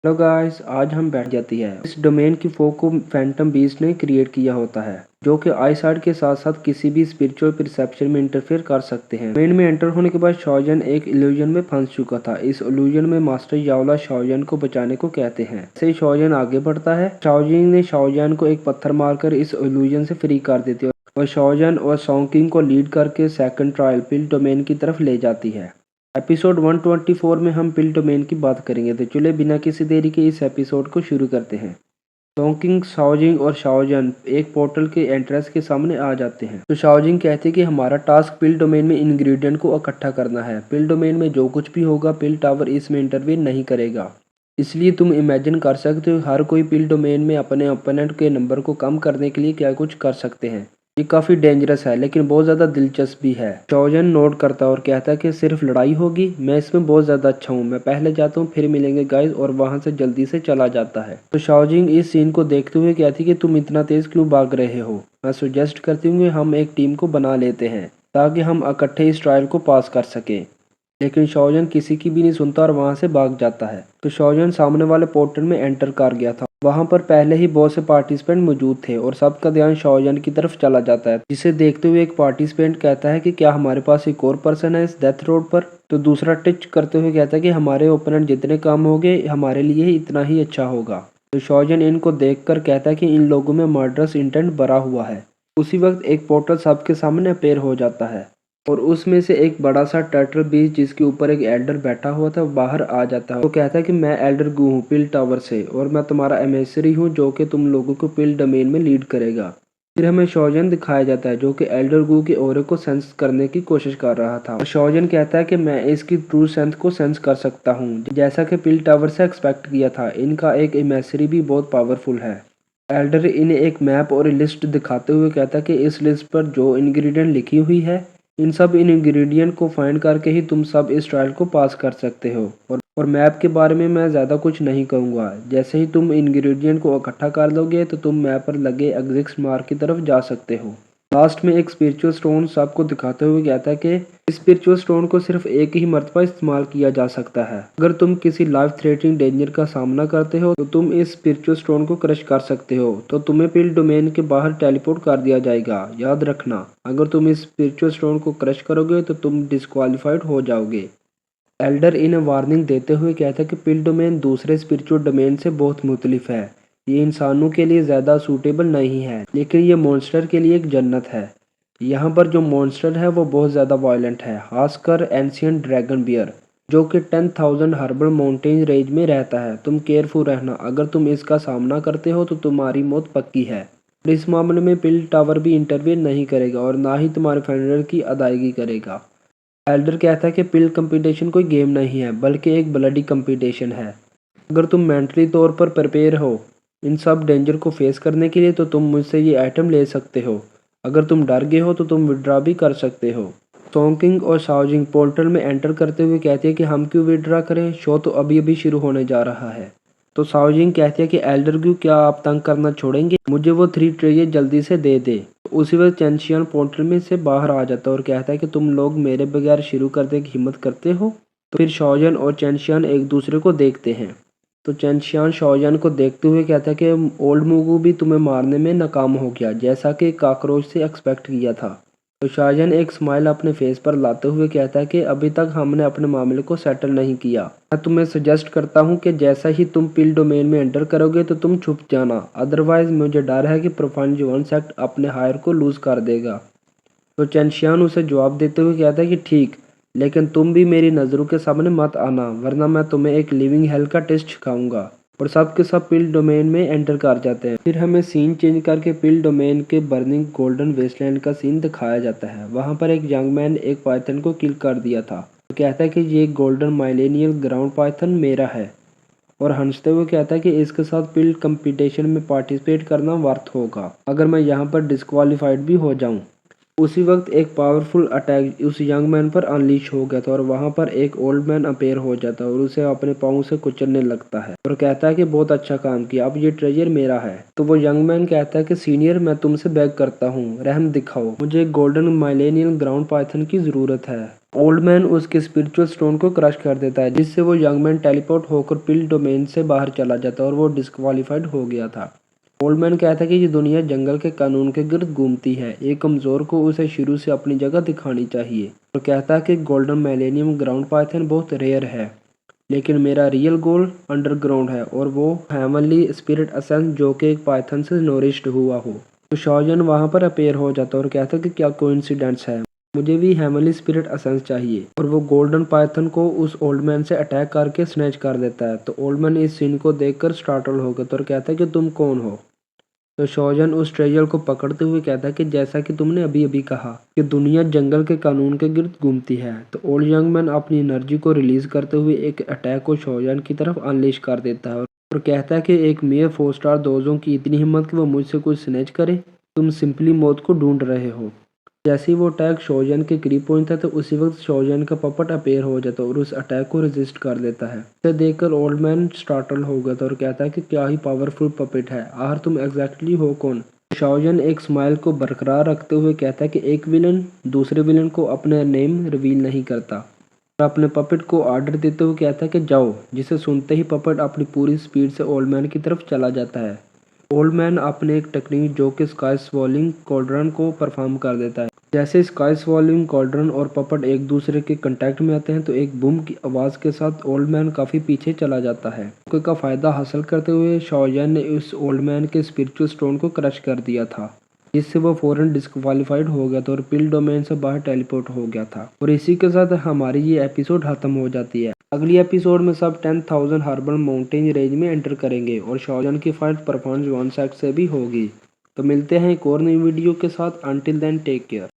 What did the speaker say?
Hello guys, आज हम बैठ जाती है। इस डोमेन की फोक को फैंटम बीस्ट ने क्रिएट किया होता है, जो कि आईसाइट के साथ साथ किसी भी स्पिरिचुअल परसेप्शन में इंटरफेयर कर सकते हैं। डोमेन में एंटर होने के बाद शाओजन एक इल्यूजन में फंस चुका था। इस इल्यूजन में मास्टर यावला शाओजन को बचाने को कहते हैं। जैसे ही शाओजन आगे बढ़ता है, शाओजिंग ने शाओजन को एक पत्थर मारकर इस इल्यूजन से फ्री कर देती है और शाओजन और सॉन्किंग को लीड करके सेकंड ट्रायल पिल डोमेन की तरफ ले जाती है। एपिसोड 124 में हम पिल डोमेन की बात करेंगे, तो चलिए बिना किसी देरी के इस एपिसोड को शुरू करते हैं। सॉन्किंग, शाओजिंग और शाओजन एक पोर्टल के एंट्रेंस के सामने आ जाते हैं। तो शाओजिंग कहते हैं कि हमारा टास्क पिल डोमेन में इंग्रेडिएंट को इकट्ठा करना है। पिल डोमेन में जो कुछ भी होगा, पिल टावर इसमें इंटरवीन नहीं करेगा। इसलिए तुम इमेजिन कर सकते हो हर कोई पिल डोमेन में अपने ओपोनेंट के नंबर को कम करने के लिए क्या कुछ कर सकते हैं। ये काफ़ी डेंजरस है, लेकिन बहुत ज़्यादा दिलचस्प भी है। शाओजन नोट करता है और कहता है कि सिर्फ लड़ाई होगी, मैं इसमें बहुत ज़्यादा अच्छा हूँ, मैं पहले जाता हूँ, फिर मिलेंगे गाइस, और वहाँ से जल्दी से चला जाता है। तो शाओजिंग इस सीन को देखते हुए कहती है कि तुम इतना तेज़ क्यों भाग रहे हो। मैं सुजेस्ट करती हूँ कि हम एक टीम को बना लेते हैं ताकि हम इकट्ठे इस ट्रायल को पास कर सकें। लेकिन शाओजन किसी की भी नहीं सुनता और वहां से भाग जाता है। तो शाओजन सामने वाले पोर्टल में एंटर कर गया था। वहां पर पहले ही बहुत से पार्टिसिपेंट मौजूद थे और सबका ध्यान शाओजन की तरफ चला जाता है, जिसे देखते हुए एक पार्टिसिपेंट कहता है कि क्या हमारे पास एक और पर्सन है इस डेथ रोड पर। तो दूसरा टिच करते हुए कहता है कि हमारे ओपोनेंट जितने कम होंगे हमारे लिए इतना ही अच्छा होगा। तो शाओजन इनको देखकर कहता है कि इन लोगों में मर्डरस इंटेंट भरा हुआ है। उसी वक्त एक पोर्टल सबके सामने अपेयर हो जाता है और उसमें से एक बड़ा सा टर्टल बीच जिसके ऊपर एक एल्डर बैठा हुआ था बाहर आ जाता है। वो कहता है कि मैं एल्डर गू हूँ पिल टावर से, और मैं तुम्हारा एमेसरी हूँ जो कि तुम लोगों को पिल डोमेन में लीड करेगा। फिर हमें शाओजन दिखाया जाता है जो कि एल्डर गू के ऑरे को सेंस करने की कोशिश कर रहा था। और शाओजन कहता है कि मैं इसकी ट्रू सेंस को सेंस कर सकता हूँ, जैसा कि पिल टावर से एक्सपेक्ट किया था। इनका एक एमेसरी भी बहुत पावरफुल है। एल्डर इन्हें एक मैप और लिस्ट दिखाते हुए कहता है कि इस लिस्ट पर जो इंग्रेडिएंट लिखी हुई है, इन सब इंग्रेडिएंट को फाइंड करके ही तुम सब इस ट्रायल को पास कर सकते हो। और मैप के बारे में मैं ज़्यादा कुछ नहीं कहूँगा। जैसे ही तुम इंग्रेडिएंट को इकट्ठा कर लोगे तो तुम मैप पर लगे एग्जिट मार्क की तरफ जा सकते हो। लास्ट में एक स्पिरिचुअल स्टोन सबको दिखाते हुए कहता है कि इस स्पिरिचुअल स्टोन को सिर्फ एक ही मर्तबा इस्तेमाल किया जा सकता है। अगर तुम किसी लाइफ थ्रेटनिंग डेंजर का सामना करते हो तो तुम इस स्पिरिचुअल स्टोन को क्रश कर सकते हो, तो तुम्हें पिल डोमेन के बाहर टेलीपोर्ट कर दिया जाएगा। याद रखना, अगर तुम इस स्पिरिचुअल स्टोन को क्रश करोगे तो तुम डिस्क्वालीफाइड हो जाओगे। एल्डर इन्हें वार्निंग देते हुए कहता है कि पिल डोमेन दूसरे स्पिरिचुअल डोमेन से बहुत मुख्तलिफ है। ये इंसानों के लिए ज़्यादा सूटेबल नहीं है, लेकिन ये मॉन्स्टर के लिए एक जन्नत है। यहाँ पर जो मॉन्स्टर है वो बहुत ज़्यादा वायलेंट है, खासकर एंशियंट ड्रैगन बियर जो कि 10,000 हर्बल माउंटेन रेंज में रहता है। तुम केयरफुल रहना, अगर तुम इसका सामना करते हो तो तुम्हारी मौत पक्की है। और इस मामले में पिल टावर भी इंटरवीन नहीं करेगा और ना ही तुम्हारे फेडरल की अदायगी करेगा। एल्डर कहता है कि पिल कंपटीशन कोई गेम नहीं है, बल्कि एक ब्लडी कंपटीशन है। अगर तुम मेंटली तौर पर प्रिपेयर हो इन सब डेंजर को फेस करने के लिए तो तुम मुझसे ये आइटम ले सकते हो। अगर तुम डर गए हो तो तुम विड्रॉ भी कर सकते हो। सॉन्किंग और शाओजिंग पोर्टल में एंटर करते हुए कहते हैं कि हम क्यों विड्रॉ करें, शो तो अभी अभी शुरू होने जा रहा है। तो शाओजिंग कहते हैं कि एल्डर क्यों, क्या आप तंग करना छोड़ेंगे, मुझे वो 3 ट्रेजर जल्दी से दे दे। उसी वक्त चैंशियन पोर्टल में से बाहर आ जाता है और कहता है कि तुम लोग मेरे बगैर शुरू करने की हिम्मत करते हो। तो फिर शाओजन और चैंशियन एक दूसरे को देखते हैं। तो चैंशियन शाओजन को देखते हुए कहता है कि ओल्ड मुगू भी तुम्हें मारने में नाकाम हो गया, जैसा कि काकरोच से एक्सपेक्ट किया था। तो शाओजन एक स्माइल अपने फेस पर लाते हुए कहता है कि अभी तक हमने अपने मामले को सेटल नहीं किया। मैं तुम्हें सजेस्ट करता हूँ कि जैसा ही तुम पिल डोमेन में एंटर करोगे तो तुम छुप जाना, अदरवाइज मुझे डर है कि प्रोफाइल जो सेक्ट अपने हायर को लूज कर देगा। तो चैंशियन उसे जवाब देते हुए कहता है कि ठीक, लेकिन तुम भी मेरी नज़रों के सामने मत आना, वरना मैं तुम्हें एक लिविंग हेल का टेस्ट सिखाऊंगा। और सब के सब पिल डोमेन में एंटर कर जाते हैं। फिर हमें सीन चेंज करके पिल डोमेन के बर्निंग गोल्डन वेस्टलैंड का सीन दिखाया जाता है। वहाँ पर एक यंग मैन एक पाइथन को किल कर दिया था। तो कहता है कि ये गोल्डन माइलेनियल ग्राउंड पाइथन मेरा है, और हंसते हुए कहता है कि इसके साथ पिल कंपटीशन में पार्टिसिपेट करना वर्थ होगा अगर मैं यहाँ पर डिस्क्वालीफाइड भी हो जाऊँ। उसी वक्त एक पावरफुल अटैक उस यंग मैन पर अनलीश हो गया था और वहां पर एक ओल्ड मैन अपेयर हो जाता है और उसे अपने पाँव से कुचलने लगता है और कहता है कि बहुत अच्छा काम किया, अब ये ट्रेजर मेरा है। तो वो यंग मैन कहता है कि सीनियर, मैं तुमसे बेग करता हूँ, रहम दिखाओ, मुझे एक गोल्डन माइलेनियल ग्राउंड पाइथन की ज़रूरत है। ओल्ड मैन उसके स्पिरिचुअल स्टोन को क्रश कर देता है, जिससे वो यंग मैन टेलीपोर्ट होकर पिल डोमेन से बाहर चला जाता है और वो डिस्क्वालीफाइड हो गया था। ओल्ड मैन कहता है कि ये दुनिया जंगल के कानून के गिर्द घूमती है, एक कमज़ोर को उसे शुरू से अपनी जगह दिखानी चाहिए। और कहता है कि गोल्डन मिलेनियम ग्राउंड पाइथन बहुत रेयर है, लेकिन मेरा रियल गोल अंडरग्राउंड है और वो हेवनली स्पिरिट एसेंस जो कि एक पाइथन से नोरिश्ड हुआ हो। तो शॉजन वहाँ पर अपेयर हो जाता है और कहता है कि क्या कोइंसिडेंस है, मुझे भी हेवनली स्पिरिट एसेंस चाहिए। और वो गोल्डन पाइथन को उस ओल्ड मैन से अटैक करके स्नैच कर देता है। तो ओल्ड मैन इस सीन को देखकर स्टार्टल हो गया और कहता है कि तुम कौन हो। तो शॉजन उस ट्रेजर को पकड़ते हुए कहता है कि जैसा कि तुमने अभी अभी कहा कि दुनिया जंगल के कानून के गिर्द घूमती है। तो ओल्ड यंग मैन अपनी एनर्जी को रिलीज करते हुए एक अटैक को शॉजन की तरफ अनलीश कर देता है और कहता है कि एक मेयर 4 स्टार दोजों की इतनी हिम्मत कि वो मुझसे कुछ स्नैच करे, तुम सिंपली मौत को ढूंढ रहे हो। जैसे ही वो अटैक शोजन के करीब पहुंचता था, उसी वक्त शोजन का पपट अपेयर हो जाता और उस अटैक को रेजिस्ट कर देता है। इसे देखकर ओल्ड मैन स्टार्टल हो गया था और कहता है कि क्या ही पावरफुल पपेट है, आखिर तुम एग्जैक्टली हो कौन। शोजन एक स्माइल को बरकरार रखते हुए कहता है कि एक विलन दूसरे विलन को अपने नेम रिवील नहीं करता और अपने पपेट को ऑर्डर देते हुए कहता है कि जाओ, जिसे सुनते ही पपेट अपनी पूरी स्पीड से ओल्ड मैन की तरफ चला जाता है। ओल्ड मैन अपने एक टेक्निक जो कि स्काई स्वॉलिंग कॉल्ड्रन को परफॉर्म कर देता है। जैसे स्काई स्वॉलिंग कॉल्ड्रन और पपट एक दूसरे के कांटेक्ट में आते हैं तो एक बूम की आवाज़ के साथ ओल्ड मैन काफ़ी पीछे चला जाता है। मौके का फ़ायदा हासिल करते हुए शॉजन ने उस ओल्ड मैन के स्पिरिचुअल स्टोन को क्रश कर दिया था, जिससे वो फौरन डिस्क्वालीफाइड हो गया था और पिल डोमेन से बाहर टेलीपोर्ट हो गया था। और इसी के साथ हमारी ये एपिसोड खत्म हो जाती है। अगली एपिसोड में सब 10,000 हर्बल माउंटेन रेंज में एंटर करेंगे और शॉजन की फाइट परफॉर्मेंस 1 सेट से भी होगी। तो मिलते हैं एक और नई वीडियो के साथ। Until then take care.